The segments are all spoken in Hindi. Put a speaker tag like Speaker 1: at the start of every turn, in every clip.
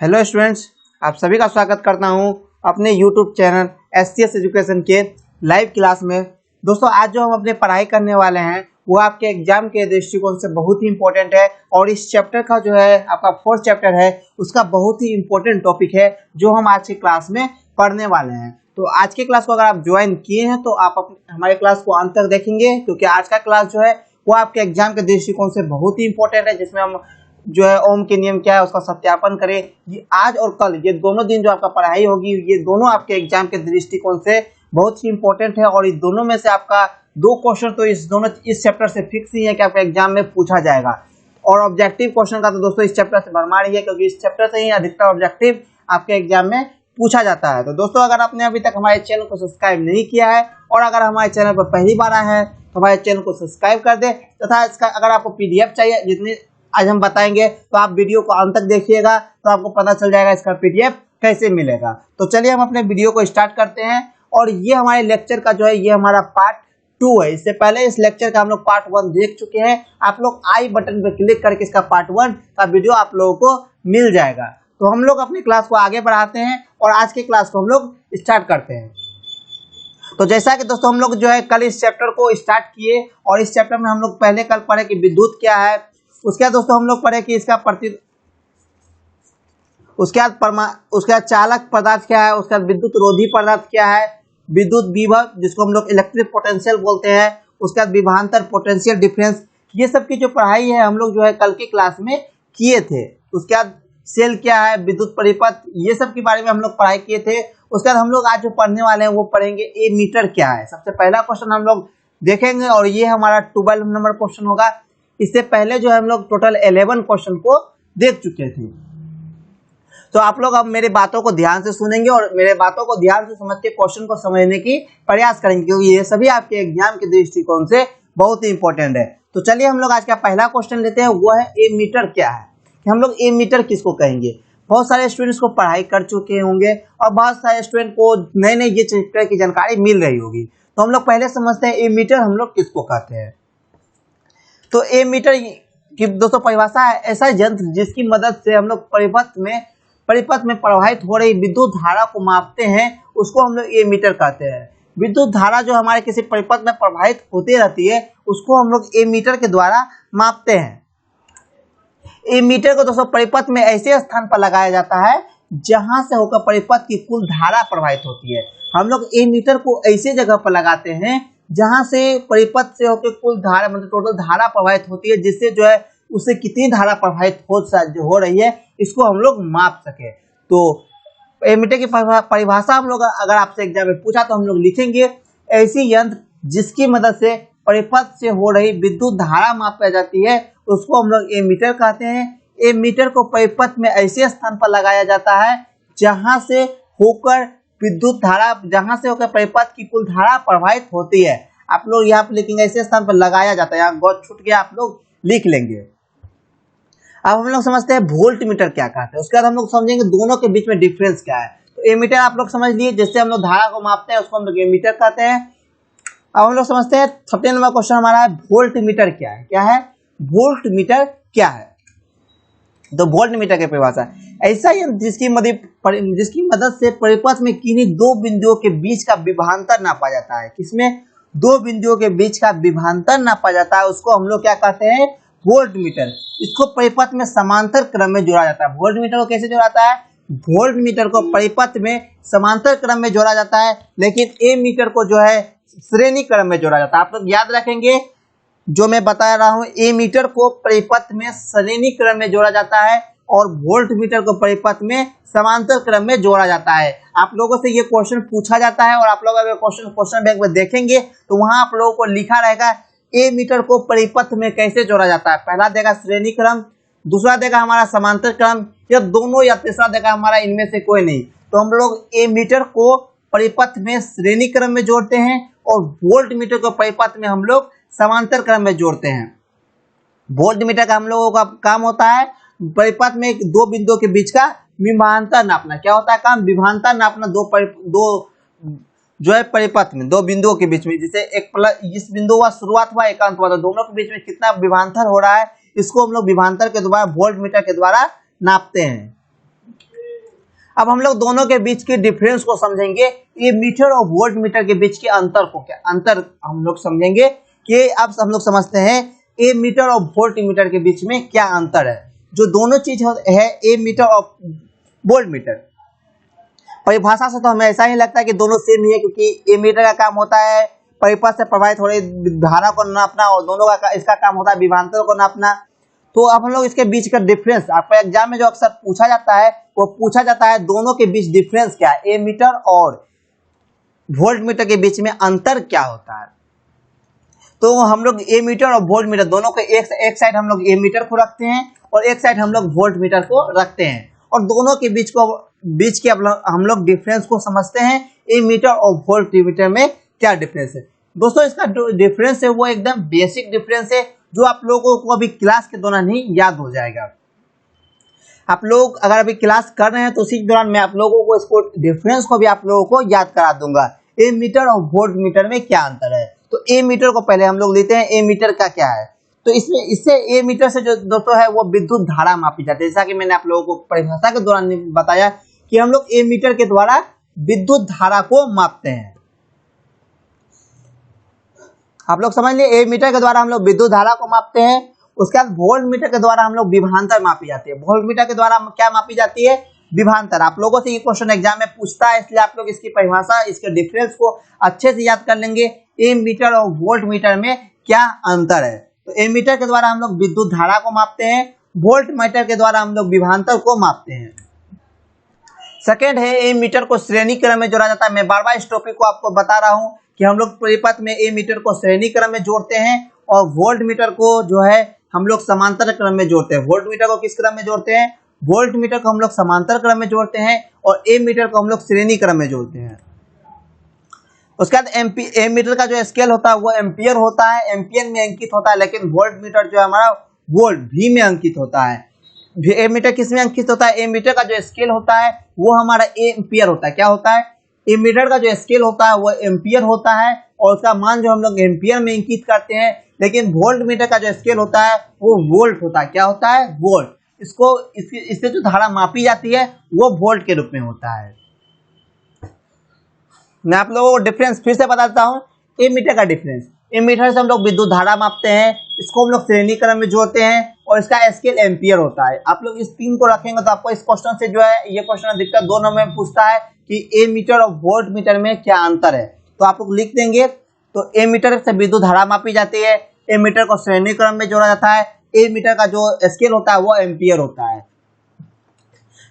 Speaker 1: हेलो स्टूडेंट्स, आप सभी का स्वागत करता हूं अपने यूट्यूब चैनल SCS एजुकेशन के लाइव क्लास में। दोस्तों, आज जो हम अपने पढ़ाई करने वाले हैं वो आपके एग्जाम के दृष्टिकोण से बहुत ही इंपॉर्टेंट है और इस चैप्टर का जो है आपका 4th चैप्टर है, उसका बहुत ही इंपॉर्टेंट टॉपिक है जो हम आज की क्लास में पढ़ने वाले हैं। तो आज की क्लास को अगर आप ज्वाइन किए हैं तो आप हमारे क्लास को अंत तक देखेंगे, क्योंकि आज का क्लास जो है वो आपके एग्जाम के दृष्टिकोण से बहुत ही इंपॉर्टेंट है, जिसमें हम जो है ओम के नियम क्या है उसका सत्यापन करें। ये आज और कल ये दोनों दिन जो आपका पढ़ाई होगी, ये दोनों आपके एग्जाम के दृष्टिकोण से बहुत ही इंपॉर्टेंट है और इस दोनों में से आपका 2 क्वेश्चन तो इस चैप्टर से फिक्स ही है कि आपके एग्जाम में पूछा जाएगा। और ऑब्जेक्टिव क्वेश्चन का तो दोस्तों इस चैप्टर से भरमार ही है, क्योंकि इस चैप्टर से ही अधिकतर ऑब्जेक्टिव आपके एग्जाम में पूछा जाता है। तो दोस्तों, अगर आपने अभी तक हमारे चैनल को सब्सक्राइब नहीं किया है और अगर हमारे चैनल पर पहली बार आए हैं तो हमारे चैनल को सब्सक्राइब कर दे, तथा इसका अगर आपको PDF चाहिए जितनी आज हम बताएंगे तो आप वीडियो को अंत तक देखिएगा, तो आपको पता चल जाएगा इसका PDF कैसे मिलेगा। तो चलिए हम अपने वीडियो को स्टार्ट करते हैं। और ये हमारे लेक्चर का जो है ये हमारा पार्ट 2 है। इससे पहले इस लेक्चर का हम लोग पार्ट 1 देख चुके हैं। आप लोग आई बटन पर क्लिक करके इसका पार्ट 1 का वीडियो आप लोगों को मिल जाएगा। तो हम लोग अपनी क्लास को आगे बढ़ाते हैं और आज की क्लास को हम लोग स्टार्ट करते हैं। तो जैसा कि दोस्तों हम लोग जो है कल इस चैप्टर को स्टार्ट किए और इस चैप्टर में हम लोग पहले कल पढ़े कि विद्युत क्या है, उसके बाद दोस्तों हम लोग पढ़े कि इसका उसके बाद चालक पदार्थ क्या है, उसके बाद विद्युत रोधी पदार्थ क्या है, विद्युत विभव जिसको हम लोग इलेक्ट्रिक पोटेंशियल बोलते हैं, उसके बाद विभवांतर पोटेंशियल डिफरेंस, ये सब की जो पढ़ाई है हम लोग जो है कल की क्लास में किए थे। उसके बाद सेल क्या है, विद्युत परिपथ, ये सब के बारे में हम लोग पढ़ाई किए थे। उसके बाद हम लोग आज जो पढ़ने वाले हैं वो पढ़ेंगे एमीटर क्या है। सबसे पहला क्वेश्चन हम लोग देखेंगे और ये हमारा 12 नंबर क्वेश्चन होगा। इससे पहले जो है हम लोग टोटल 11 क्वेश्चन को देख चुके थे। तो आप लोग अब मेरी बातों को ध्यान से सुनेंगे और मेरे बातों को ध्यान से समझ के क्वेश्चन को समझने की प्रयास करेंगे, क्योंकि ये सभी आपके एग्जाम के दृष्टिकोण से बहुत ही इंपॉर्टेंट है। तो चलिए हम लोग आज का पहला क्वेश्चन लेते हैं, वो है एमीटर क्या है। हम लोग एमीटर किसको कहेंगे। बहुत सारे स्टूडेंट्स को पढ़ाई कर चुके होंगे और बहुत सारे स्टूडेंट को नए नए ये चैप्टर की जानकारी मिल रही होगी। तो हम लोग पहले समझते हैं एमीटर हम लोग किसको कहते हैं। तो एमीटर की दोस्तों परिभाषा है ऐसा यंत्र जिसकी मदद से हम लोग परिपथ में प्रवाहित हो रही विद्युत धारा को मापते हैं, उसको हम लोग एमीटर कहते हैं। विद्युत धारा जो हमारे किसी परिपथ में प्रवाहित होती रहती है उसको हम लोग एमीटर के द्वारा मापते हैं। एमीटर को दोस्तों परिपथ में ऐसे स्थान पर लगाया जाता है जहां से होकर परिपथ की कुल धारा प्रवाहित होती है। हम लोग एमीटर को ऐसी जगह पर लगाते हैं जहां से परिपथ से होकर कुल धारा मतलब टोटल धारा प्रवाहित होती है, जिससे जो है उससे कितनी धारा प्रवाहित हो रही है इसको हम लोग माप सके। तो एमीटर की परिभाषा हम लोग अगर आपसे एग्जाम में पूछा तो हम लोग लिखेंगे ऐसी यंत्र जिसकी मदद से परिपथ से हो रही विद्युत धारा मापी जाती है, उसको हम लोग एमीटर कहते हैं। एमीटर को परिपथ में ऐसे स्थान पर लगाया जाता है जहां से होकर परिपथ की कुल धारा प्रवाहित होती है। आप लोग यहाँ पे लिखेंगे ऐसे स्थान पर लगाया जाता है, यहाँ गौर छूट गया आप लोग लिख लेंगे। अब हम लोग समझते हैं वोल्ट मीटर क्या कहते हैं। उसके बाद हम लोग समझेंगे दोनों के बीच में डिफरेंस क्या है। तो एमीटर आप लोग समझ लिए, जिससे हम लोग धारा को मापते हैं उसको हम लोग एमीटर कहते हैं। अब हम लोग समझते हैं 13 नंबर क्वेश्चन हमारा है वोल्ट मीटर क्या है। क्या है वोल्ट मीटर क्या है। तो वोल्ट मीटर की परिभाषा ऐसा यंत्र जिसकी मदद से परिपथ में किन्हीं 2 बिंदुओं के बीच का विभवांतर नापा जाता है। किसमें 2 बिंदुओं के बीच का विभवांतर नापा जाता है उसको हम लोग क्या कहते हैं वोल्ट मीटर। इसको परिपथ में समांतर क्रम में जोड़ा जाता है। वोल्ट मीटर को कैसे जोड़ा जाता है, वोल्ट मीटर को परिपथ में समांतर क्रम में जोड़ा जाता है, लेकिन एमीटर को जो है श्रेणी क्रम में जोड़ा जाता है। आप लोग याद रखेंगे जो मैं बता रहा हूं, एमीटर को परिपथ में श्रेणी क्रम में जोड़ा जाता है और वोल्ट मीटर को परिपथ में समांतर क्रम में जोड़ा जाता है। आप लोगों से ये क्वेश्चन पूछा जाता है और आप लोग अगर क्वेश्चन बैंक में देखेंगे तो वहां आप लोगों को लिखा रहेगा एमीटर को परिपथ में कैसे जोड़ा जाता है। पहला देगा श्रेणी क्रम, दूसरा देगा हमारा समांतर क्रम, या दोनों, या तीसरा देगा हमारा इनमें से कोई नहीं। तो हम लोग एमीटर को परिपथ में श्रेणी क्रम में जोड़ते हैं और वोल्ट मीटर को परिपथ में हम लोग समांतर क्रम में जोड़ते हैं। वोल्ट मीटर का हम लोगों का काम होता है परिपथ में 2 बिंदुओं के बीच का विभवांतर नापना। क्या होता है काम, विभवांतर नापना दो जो है परिपथ में 2 बिंदुओं के बीच में, जैसे एक प्लस इस बिंदु का शुरुआत हुआ एकांत हुआ, तो दोनों के बीच में कितना विभवांतर हो रहा है इसको हम लोग विभवांतर के द्वारा वोल्ट मीटर के द्वारा नापते हैं। अब हम लोग दोनों के बीच के डिफरेंस को समझेंगे, ये मीटर और वोल्ट मीटर के बीच के अंतर को, क्या अंतर हम लोग समझेंगे कि अब हम लोग समझते हैं ए मीटर और वोल्ट मीटर के बीच में क्या अंतर है। जो दोनों चीज है ए मीटर और वोल्ट मीटर, परिभाषा से तो हमें ऐसा ही लगता है कि दोनों सेम ही है, क्योंकि ए मीटर का काम होता है परिपथ से प्रवाहित हो रही धारा को नापना और दोनों का इसका काम होता है विभवांतर को नापना। तो अब हम लोग इसके बीच का डिफरेंस, आपको एग्जाम में जो अक्सर पूछा जाता है वो पूछा जाता है दोनों के बीच डिफरेंस क्या है, ए मीटर और वोल्ट मीटर के बीच में अंतर क्या होता है। तो हम लोग ए मीटर और वोल्ट मीटर दोनों को एक साइड हम लोग ए मीटर को रखते हैं और एक साइड हम लोग वोल्ट मीटर को रखते हैं, और दोनों के बीच के हम लोग डिफरेंस को समझते हैं ए मीटर और वोल्ट मीटर में क्या डिफरेंस है। दोस्तों इसका डिफरेंस है वो एकदम बेसिक डिफरेंस है, जो आप लोगों को अभी क्लास के दौरान ही याद हो जाएगा। आप लोग अगर अभी क्लास कर रहे हैं तो उसी दौरान मैं आप लोगों को इसको डिफरेंस को भी आप लोगों को याद करा दूंगा, ए मीटर और वोल्ट मीटर में क्या अंतर है। तो ए मीटर को पहले हम लोग लेते हैं, ए मीटर का क्या है। तो इसमें इससे ए मीटर से जो दोस्तों है वो विद्युत धारा मापी जाती है, जैसा कि मैंने आप लोगों को परिभाषा के दौरान बताया कि हम लोग ए मीटर के द्वारा विद्युत धारा को मापते हैं। आप लोग समझ लिए, ए मीटर के द्वारा हम लोग विद्युत धारा को मापते हैं। उसके बाद वोल्ट मीटर के द्वारा हम लोग विभवांतर मापी जाती है। वोल्ट मीटर के द्वारा क्या मापी जाती है, विभवांतर। आप लोगों से ये क्वेश्चन एग्जाम में पूछता है, इसलिए आप लोग इसकी परिभाषा, इसके डिफरेंस को अच्छे से याद कर लेंगे। ए मीटर और वोल्ट मीटर में क्या अंतर है। तो ए मीटर के द्वारा हम लोग विद्युत धारा को मापते हैं, वोल्ट मीटर के द्वारा हम लोग विभवांतर को मापते हैं। सेकेंड है ए मीटर को श्रेणी क्रम में जोड़ा जाता है। मैं बार बार इस टॉपिक को आपको बता रहा हूं कि हम लोग परिपथ में ए मीटर को श्रेणी क्रम में जोड़ते हैं और वोल्ट मीटर को जो है हम लोग समांतर क्रम में जोड़ते हैं। वोल्ट मीटर को किस क्रम में जोड़ते हैं, वोल्ट मीटर को हम लोग समांतर क्रम में जोड़ते हैं और ए मीटर को हम लोग श्रेणी क्रम में जोड़ते हैं। उसके बाद ए मीटर का जो स्केल होता है वो एम्पियर होता है, एम्पियर में अंकित होता है, लेकिन वोल्ट मीटर जो है हमारा वोल्ट भी में अंकित होता है। ए मीटर किस में अंकित होता है, ए मीटर का जो स्केल होता है वो हमारा एम्पियर होता है। क्या होता है, ए मीटर का जो स्केल होता है वो एम्पियर होता है और उसका मान जो हम लोग एम्पियर में अंकित करते हैं, लेकिन वोल्ट मीटर का जो स्केल होता है वो वोल्ट होता है। क्या होता है, वोल्ट। इससे जो धारा मापी जाती है वो वोल्ट के रूप में होता है। मैं आप लोगों को डिफरेंस फिर से बताता हूँ। ए मीटर का डिफरेंस, ए मीटर से हम लोग विद्युत धारा मापते हैं, इसको हम लोग श्रेणी क्रम में जोड़ते हैं और इसका स्केल एम्पियर होता है। आप लोग इस तीन को रखेंगे तो आपको इस क्वेश्चन से जो है ये क्वेश्चन अधिकतर 2 नंबर में पूछता है कि ए मीटर और वोल्ट मीटर में क्या अंतर है। तो आप लोग लिख देंगे। तो ए मीटर से विद्युत धारा मापी जाती है, ए मीटर को श्रेणी क्रम में जोड़ा जाता है, ए मीटर का जो स्केल होता है वो एम्पियर होता है।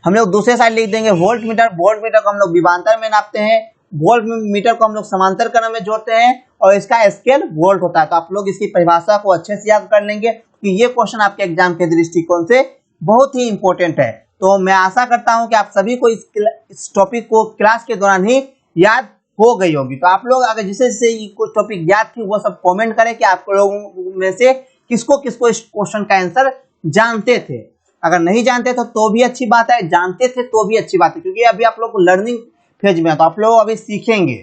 Speaker 1: हम लोग दूसरे साइड लिख देंगे वोल्ट मीटर। वोल्ट मीटर को हम लोग विभवांतर में नापते हैं, वोल्ट मीटर को हम लोग समांतर क्रम में जोड़ते हैं और इसका स्केल वोल्ट होता है। तो आप लोग इसकी परिभाषा को अच्छे से याद कर लेंगे कि ये क्वेश्चन आपके एग्जाम के दृष्टिकोण से बहुत ही इंपॉर्टेंट है। तो मैं आशा करता हूं कि आप सभी को इस टॉपिक को क्लास के दौरान ही याद हो गई होगी। तो आप लोग अगर जिसे कुछ टॉपिक याद थी वो सब कमेंट करें कि आप लोगों में से किसको किसको इस क्वेश्चन का आंसर जानते थे। अगर नहीं जानते थे तो भी अच्छी बात है, जानते थे तो भी अच्छी बात है, क्योंकि अभी आप लोग लर्निंग फेज में है तो आप लोग अभी सीखेंगे।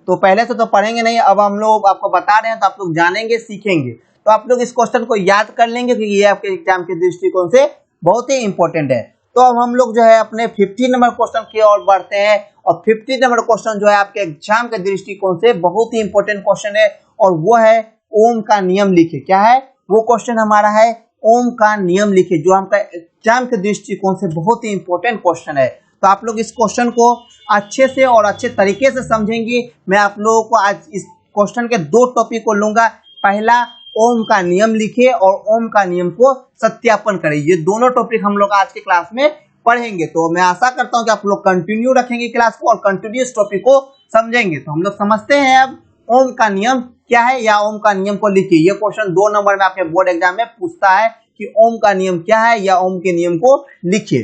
Speaker 1: तो पहले से तो पढ़ेंगे नहीं, अब हम लोग आपको बता रहे हैं तो आप लोग जानेंगे, सीखेंगे। तो आप लोग इस क्वेश्चन को याद कर लेंगे क्योंकि ये आपके एग्जाम के दृष्टिकोण से बहुत ही इंपॉर्टेंट है। तो अब हम लोग जो है अपने 50 नंबर क्वेश्चन की ओर बढ़ते हैं और 50 नंबर क्वेश्चन जो है आपके एग्जाम के दृष्टिकोण से बहुत ही इंपॉर्टेंट क्वेश्चन है और वो है ओम का नियम लिखे। क्या है वो क्वेश्चन हमारा है, ओम का नियम लिखे, जो आपका एग्जाम के दृष्टिकोण से बहुत ही इंपॉर्टेंट क्वेश्चन है। तो आप लोग इस क्वेश्चन को अच्छे से और अच्छे तरीके से समझेंगे। मैं आप लोगों को आज इस क्वेश्चन के 2 टॉपिक को लूंगा। पहला ओम का नियम लिखे और ओम का नियम को सत्यापन करें। ये दोनों टॉपिक हम लोग आज के क्लास में पढ़ेंगे। तो मैं आशा करता हूं कि आप लोग कंटिन्यू रखेंगे क्लास को और कंटिन्यू इस टॉपिक को समझेंगे। तो हम लोग समझते हैं अब ओम का नियम क्या है या ओम का नियम को लिखिए। ये क्वेश्चन 2 नंबर में आपके बोर्ड एग्जाम में पूछता है कि ओम का नियम क्या है या ओम के नियम को लिखिए।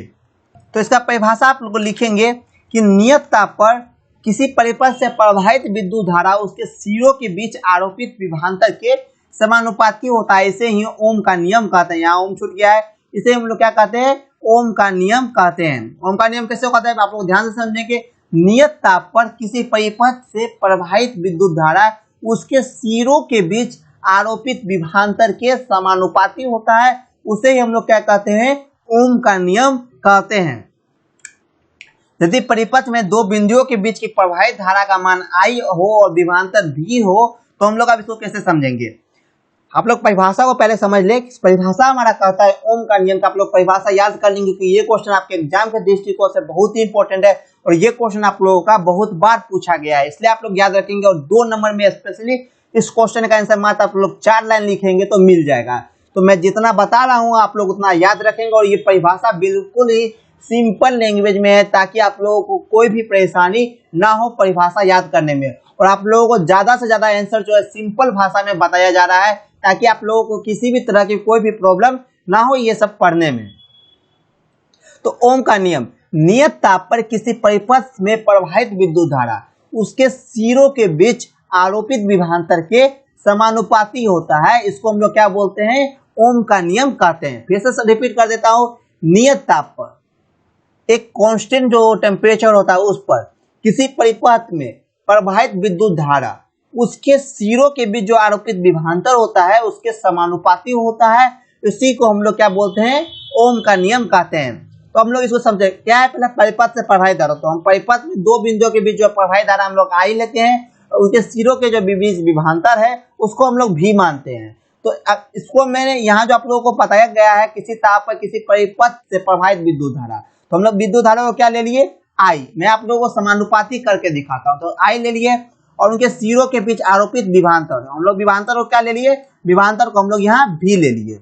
Speaker 1: तो इसका परिभाषा आप लोग लिखेंगे कि नियत ताप पर किसी परिपथ से प्रवाहित विद्युत धारा उसके सिरों के बीच आरोपित विभवांतर के समानुपाती होता है। इसे ही ओम का नियम कहते हैं। यहाँ ओम छूट गया है, इसे हम लोग क्या कहते हैं, ओम का नियम कहते हैं। ओम का नियम कैसे कहते हैं आप लोग ध्यान से समझेंगे। नियत ताप पर किसी परिपथ से प्रवाहित विद्युत धारा उसके सिरों के बीच आरोपित विभवांतर के समानुपाती होता है, उसे ही हम लोग क्या कहते हैं, ओम का नियम कहते हैं। यदि परिपथ में दो बिंदुओं के बीच की प्रवाहित धारा का मान I हो और विभवांतर V हो तो हम लोग अब इसको कैसे समझेंगे। आप लोग परिभाषा को पहले समझ ले। परिभाषा हमारा कहता है ओम का नियम का। आप लोग परिभाषा याद कर लेंगे कि ये क्वेश्चन आपके एग्जाम के दृष्टिकोण से बहुत ही इंपॉर्टेंट है और ये क्वेश्चन आप लोगों का बहुत बार पूछा गया है, इसलिए आप लोग याद रखेंगे। और 2 नंबर में स्पेशली इस क्वेश्चन का आंसर मात्र आप लोग 4 लाइन लिखेंगे तो मिल जाएगा। तो मैं जितना बता रहा हूँ आप लोग उतना याद रखेंगे और ये परिभाषा बिल्कुल ही सिंपल लैंग्वेज में है ताकि आप लोगों को कोई भी परेशानी ना हो परिभाषा याद करने में। और आप लोगों को ज्यादा से ज्यादा आंसर जो है सिंपल भाषा में बताया जा रहा है ताकि आप लोगों को किसी भी तरह की कोई भी प्रॉब्लम ना हो ये सब पढ़ने में। तो ओम का नियम, नियत ताप पर किसी परिपथ में प्रवाहित विद्युत धारा उसके सिरों के बीच आरोपित विभवांतर के समानुपाती होता है। इसको हम लोग क्या बोलते हैं, ओम का नियम कहते हैं। फिर से रिपीट कर देता हूं, नियत ताप पर एक कांस्टेंट जो टेम्परेचर होता है उस पर किसी परिपथ में प्रवाहित विद्युत धारा उसके सिरों के बीच जो आरोपित विभवांतर होता है उसके समानुपाती होता है। इसी को हम लोग क्या बोलते हैं, ओम का नियम कहते हैं। तो हम लोग इसको समझे क्या है, पहले परिपथ से प्रवाहित धारा। तो हम परिपथ में 2 बिंदुओं के बीच जो प्रवाहित धारा हम लोग आई लेते हैं और उसके सिरों के जो बीच विभवांतर है उसको हम लोग भी मानते हैं। तो इसको मैंने यहाँ जो आप लोगों को बताया गया है किसी ताप पर किसी परिपथ से प्रवाहित विद्युत धारा, तो हम लोग विद्युत धारा को क्या ले लिए, आई। मैं आप लोगों को समानुपाती करके दिखाता हूँ। तो आई ले लिए और उनके सिरों के बीच आरोपित विभवांतर, हम लोग विभवांतर को क्या ले लिए, विभवांतर को हम लोग यहाँ भी ले लिए।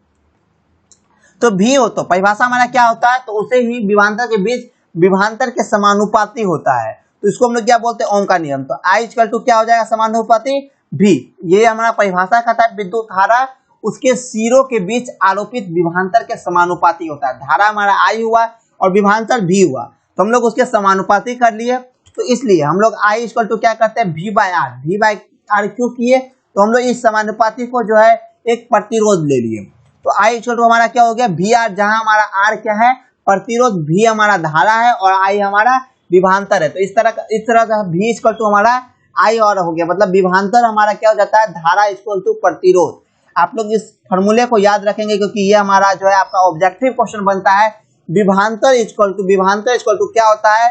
Speaker 1: तो भी हो तो परिभाषा हमारा क्या होता है, तो उसे ही विभवांतर के बीच विभवांतर के समानुपाती होता है। तो इसको हम लोग क्या बोलते हैं, ओम का नियम। तो आई इक्वल टू क्या हो जाएगा, समानुपाती भी। ये हमारा परिभाषा कहता है विद्युत धारा उसके सिरों के बीच आरोपित विभवांतर के समानुपाती होता है। धारा हमारा आई हुआ और विभवांतर भी हुआ तो हम लोग उसके समानुपाती कर लिए। तो इसलिए हम लोग आई इक्वल टू क्या करते हैं, V by R. V by R क्यों किए, तो हम लोग इस समानुपाती को जो है एक प्रतिरोध ले लिए। तो आई इक्वल टू हमारा क्या हो गया, वी आर, जहां हमारा आर क्या है, प्रतिरोध, भी हमारा धारा है और आई हमारा विभवांतर है। तो इस तरह का V इक्वल टू हमारा आई और हो गया, मतलब विभवांतर हमारा क्या हो जाता है, धारा इक्वल टू प्रतिरोध। आप लोग इस फॉर्मूले को याद रखेंगे क्योंकि ये हमारा जो है आपका ऑब्जेक्टिव क्वेश्चन बनता है। विभवांतर इक्वल टू क्या होता है,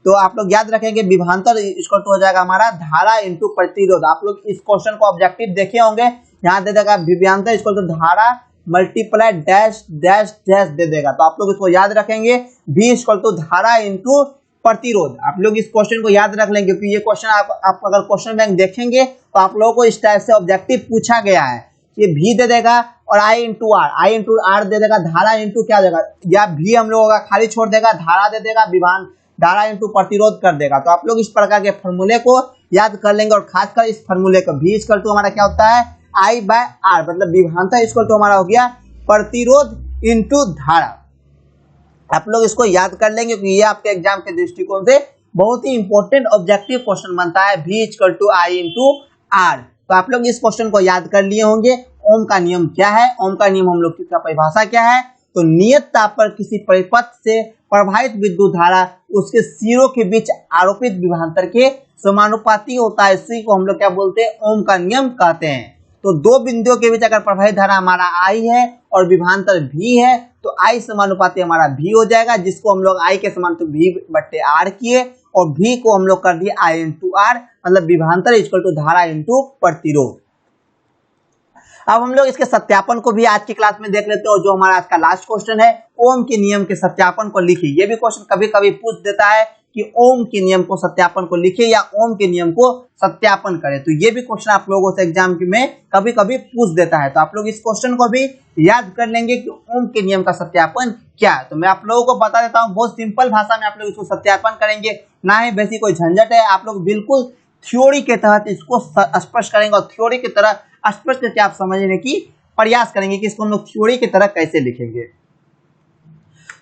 Speaker 1: तो आप लोग याद रखेंगे विभवांतर इक्वल टू हो जाएगा हमारा धारा इंटू प्रतिरोध। आप लोग इस क्वेश्चन को ऑब्जेक्टिव देखे होंगे, यहाँ दे देगा विभवांतर इक्वल टू धारा मल्टीप्लाई डैश डैश डैश दे देगा। तो आप लोग इसको याद रखेंगे, V इक्वल टू धारा इंटू प्रतिरोध। आप लोग इस क्वेश्चन को याद रख लेंगे क्योंकि ये क्वेश्चन आप अगर क्वेश्चन बैंक देखेंगे तो आप लोगों को इस टाइप से ऑब्जेक्टिव पूछा गया है। ये V दे देगा और I इंटू आर दे देगा, धारा इंटू क्या देगा, या V हम लोगों का खाली छोड़ देगा, धारा दे देगा, धारा इंटू प्रतिरोध कर देगा। तो आप लोग इस प्रकार के फॉर्मूले को याद कर लेंगे और खासकर इस फॉर्मूले को V इक्वल टू हमारा क्या होता है, I बाय आर, मतलब विभवांतर इक्वल टू हमारा हो गया प्रतिरोध इंटू धारा। आप लोग इसको याद कर लेंगे क्योंकि ये आपके एग्जाम के दृष्टिकोण से बहुत ही इंपॉर्टेंट ऑब्जेक्टिव क्वेश्चन बनता है, V equal to I into R. तो आप लोग इस क्वेश्चन को याद कर लिए होंगे। ओम का नियम क्या है, ओम का नियम हम लोग की परिभाषा क्या है, तो नियत ताप पर किसी परिपथ से प्रवाहित विद्युत धारा उसके सिरों के बीच आरोपित विभवांतर के समानुपाती होता है। इसी को हम लोग क्या बोलते हैं, ओम का नियम कहते हैं। तो 2 बिंदुओं के बीच अगर प्रवाहित धारा हमारा आई है और विभवांतर भी है तो आई समानुपाती हमारा भी हो जाएगा, जिसको हम लोग आई के समान तो V बट्टे आर किए और V को हम लोग कर दिए आई इंटू आर, मतलब विभवांतर इक्वल टू धारा इंटू प्रतिरोध। अब हम लोग इसके सत्यापन को भी आज की क्लास में देख लेते हैं और जो हमारा आज का लास्ट क्वेश्चन है, ओम के नियम के सत्यापन को लिखिए। ये भी क्वेश्चन कभी कभी पूछ देता है कि ओम के नियम को सत्यापन को लिखिए या ओम के नियम को सत्यापन करें। तो ये भी क्वेश्चन आप लोगों से एग्जाम में कभी कभी पूछ देता है। तो आप लोग इस क्वेश्चन को भी याद कर लेंगे कि ओम के नियम का सत्यापन क्या है। तो मैं आप लोगों को बता देता हूँ, बहुत सिंपल भाषा में आप लोग इसको सत्यापन करेंगे, ना ही वैसी कोई झंझट है। आप लोग बिल्कुल थ्योरी के तहत इसको स्पष्ट करेंगे और थ्योरी की तरह स्पष्ट करके आप समझने की प्रयास करेंगे कि इसको हम लोग थ्योरी की तरह कैसे लिखेंगे।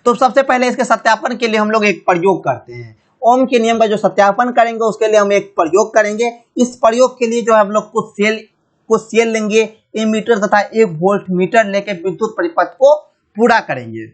Speaker 1: तो सबसे पहले इसके सत्यापन के लिए हम लोग एक प्रयोग करते हैं। ओम के नियम का जो सत्यापन करेंगे उसके लिए हम एक प्रयोग करेंगे। इस प्रयोग के लिए जो हम लोग कुछ सेल लेंगे, एमीटर तथा 1 वोल्ट मीटर लेके विद्युत परिपथ को पूरा करेंगे।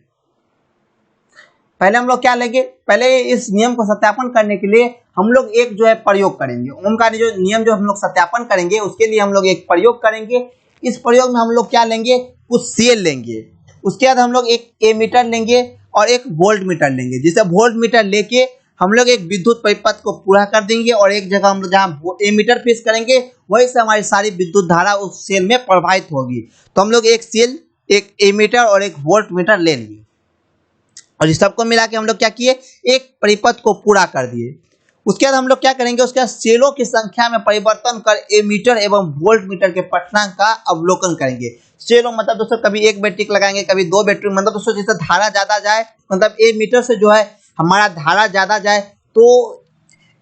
Speaker 1: पहले हम लोग क्या लेंगे, पहले इस नियम को सत्यापन करने के लिए हम लोग एक जो है प्रयोग करेंगे। ओम का जो नियम जो हम लोग सत्यापन करेंगे उसके लिए हम लोग एक प्रयोग करेंगे। इस प्रयोग में हम लोग क्या लेंगे, कुछ सेल लेंगे, उसके बाद हम लोग एक एमीटर लेंगे और एक वोल्ट मीटर लेंगे। जिसे वोल्ट मीटर लेके हम लोग एक विद्युत परिपथ को पूरा कर देंगे और एक जगह हम लोग जहाँ एमीटर फिक्स करेंगे वहीं से हमारी सारी विद्युत धारा उस सेल में प्रवाहित होगी। तो हम लोग एक सेल, एक एमीटर और एक वोल्ट मीटर ले लिए और इस सबको मिला के हम लोग क्या किए, एक परिपथ को पूरा कर दिए। उसके बाद हम लोग क्या करेंगे, उसके बाद सेलों की संख्या में परिवर्तन कर एमीटर एवं वोल्ट मीटर के पठनांक का अवलोकन करेंगे। सेलों मतलब दोस्तों कभी एक बैटरी लगाएंगे, कभी दो बैटरी, मतलब दोस्तों जैसे धारा ज्यादा जाए, मतलब एमीटर से जो है हमारा धारा ज्यादा जाए तो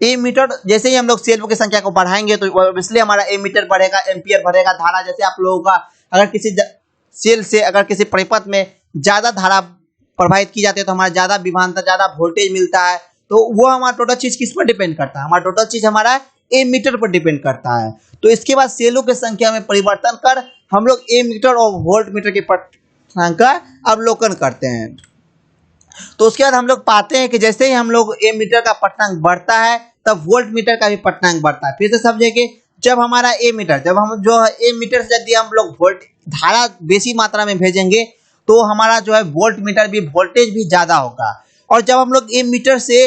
Speaker 1: एमीटर, जैसे ही हम लोग सेलों की संख्या को बढ़ाएंगे तो इसलिए हमारा एमीटर बढ़ेगा, एम्पियर बढ़ेगा। धारा जैसे आप लोगों का अगर किसी सेल से अगर किसी परिपथ में ज्यादा धारा प्रवाहित की जाती है तो हमारा ज्यादा विभवांतर, ज्यादा वोल्टेज मिलता है। तो वो हमारा टोटल चीज किस पर डिपेंड करता है, हमारा टोटल चीज हमारा एमीटर पर डिपेंड करता है। तो इसके बाद सेलों की संख्या में परिवर्तन कर हम लोग एमीटर और वोल्ट मीटर के पठनांक का अवलोकन करते हैं। तो उसके बाद हम लोग पाते हैं कि जैसे ही हम लोग एमीटर का पठनांक बढ़ता है तब वोल्ट मीटर का भी पठनांक बढ़ता है। फिर से समझेंगे, जब हमारा एमीटर, जब हम जो है एमीटर से यदि हम लोग वोल्ट धारा बेसी मात्रा में भेजेंगे तो हमारा जो है वोल्ट मीटर भी वोल्टेज भी ज्यादा होगा, और जब हम लोग एमीटर से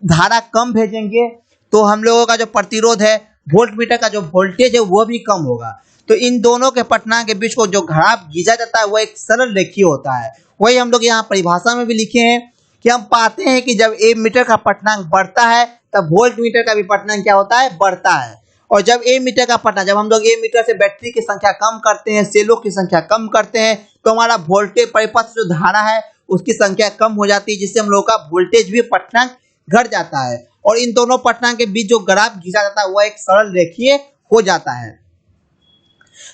Speaker 1: धारा कम भेजेंगे तो हम लोगों का जो प्रतिरोध है, वोल्ट मीटर का जो वोल्टेज है वो भी कम होगा। तो इन दोनों के पठनांक के बीच को जो ग्राफ खींचा जाता है वो एक सरल रेखीय होता है। वही हम लोग यहाँ परिभाषा में भी लिखे हैं कि हम पाते हैं कि जब एमीटर का पठनांक बढ़ता है तब वोल्ट मीटर का भी पठनांक क्या होता है, बढ़ता है। और जब एमीटर का पठनांक, जब हम लोग एमीटर से बैटरी की संख्या कम करते हैं, सेलों की संख्या कम करते हैं, तो हमारा वोल्टेज परिपथ जो धारा है उसकी संख्या कम हो जाती है, जिससे हम लोग का वोल्टेज भी पठनांक घट जाता है। और इन दोनों पठनांक के बीच जो ग्राफ खींचा जाता है वो एक सरल रेखीय हो जाता है।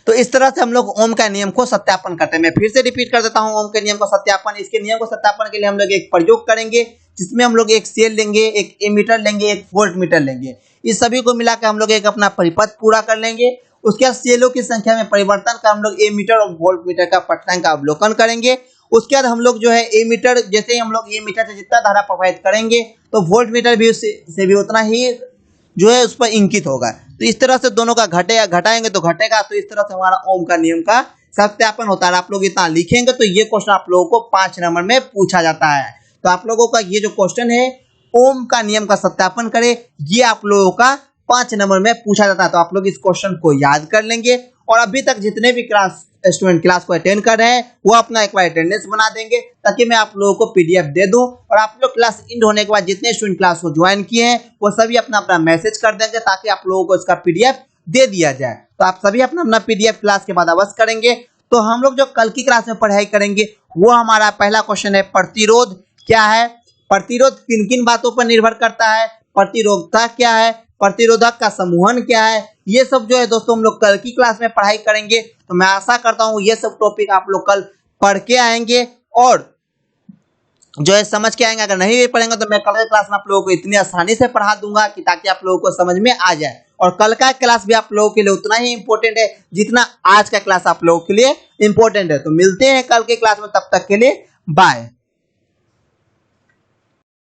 Speaker 1: तो इस तरह से हम लोग ओम का नियम को सत्यापन करते हैं। मैं फिर से रिपीट कर देता हूं ओम के नियम को सत्यापन। इसके नियम को सत्यापन के लिए हम लोग एक प्रयोग करेंगे जिसमें हम लोग एक सेल लेंगे, एक एमीटर लेंगे, एक वोल्ट मीटर लेंगे। इस सभी को मिलाकर हम लोग एक अपना परिपथ पूरा कर लेंगे। उसके बाद सेलों की संख्या में परिवर्तन कर हम लोग एमीटर और वोल्ट मीटर का पठनांक का अवलोकन करेंगे। उसके बाद हम लोग जो है एमीटर, जैसे ही हम लोग एमीटर से जितना धारा प्रवाहित करेंगे तो वोल्ट मीटर भी उससे भी उतना ही जो है उस पर इंकित होगा। तो इस तरह से दोनों का घटाएंगे तो घटेगा। तो इस तरह से हमारा ओम का नियम का सत्यापन होता है। आप लोग इतना लिखेंगे तो ये क्वेश्चन आप लोगों को 5 नंबर में पूछा जाता है। तो आप लोगों का ये जो क्वेश्चन है ओम का नियम का सत्यापन करें, ये आप लोगों का 5 नंबर में पूछा जाता है। तो आप लोग इस क्वेश्चन को याद कर लेंगे और अभी तक जितने भी स्टूडेंट क्लास को अटेंड कर रहे हैं वो अपना एक बार अटेंडेंस बना देंगे ताकि मैं आप लोगों को पीडीएफ दे दूं। और आप लोग क्लास एंड होने के बाद जितने स्टूडेंट क्लास को ज्वाइन किए हैं वो सभी अपना अपना मैसेज कर देंगे ताकि आप लोगों को इसका पीडीएफ दे दिया जाए। तो आप सभी अपना अपना पीडीएफ क्लास के बाद अवश्य करेंगे। तो हम लोग जो कल की क्लास में पढ़ाई करेंगे वो हमारा पहला क्वेश्चन है, प्रतिरोध क्या है, प्रतिरोध किन किन बातों पर निर्भर करता है, प्रतिरोधकता क्या है, प्रतिरोधक का समूहन क्या है, ये सब जो है दोस्तों हम लोग कल की क्लास में पढ़ाई करेंगे। तो मैं आशा करता हूँ ये सब टॉपिक आप लोग कल पढ़ के आएंगे और जो है समझ के आएंगे। अगर नहीं भी पढ़ेंगे तो मैं कल की क्लास में आप लोगों को इतनी आसानी से पढ़ा दूंगा कि ताकि आप लोगों को समझ में आ जाए। और कल का क्लास भी आप लोगों के लिए उतना ही इंपॉर्टेंट है जितना आज का क्लास आप लोगों के लिए इंपॉर्टेंट है। तो मिलते हैं कल के क्लास में, तब तक के लिए बाय।